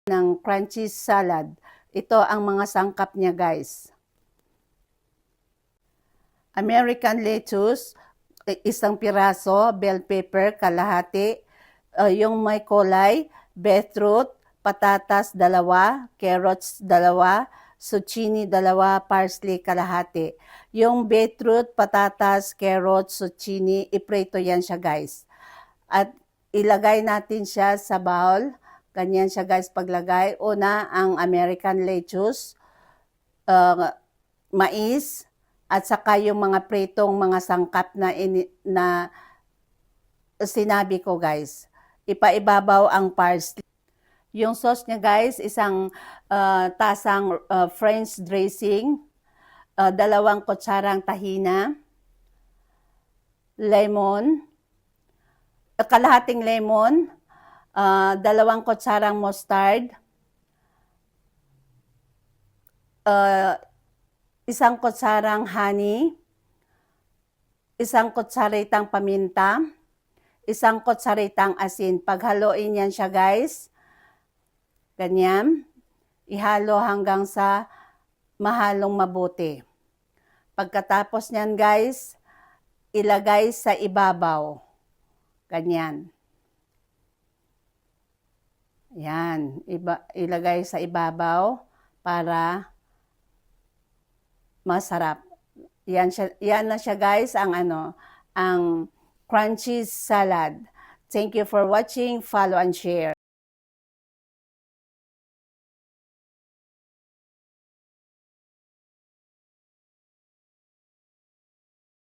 ng crunchy salad. Ito ang mga sangkap niya, guys. American lettuce, isang piraso, bell pepper, kalahati, yung may kulay, beetroot, patatas, 2, carrots, 2, zucchini, 2, parsley, kalahati. Yung beetroot, patatas, carrots, zucchini, iprito yan siya, guys. At ilagay natin siya sa bowl. Ganyan siya, guys, paglagay. Una, ang American lettuce, mais, at saka yung mga pritong mga sangkap na sinabi ko, guys. Ipaibabaw ang parsley. Yung sauce niya, guys, isang tasang French dressing, 2 kutsarang tahina, lemon, kalahating lemon, 2 kutsarang mustard, 1 kutsarang honey, 1 kutsaritang paminta, 1 kutsaritang asin. Paghaluin yan siya, guys. Ganyan. Ihalo hanggang sa mahalong mabuti. Pagkatapos niyan, guys, ilagay sa ibabaw. Ganyan. Yan, ilagay sa ibabaw para masarap. Yan na siya, guys, ang crunchy salad. Thank you for watching. Follow and share.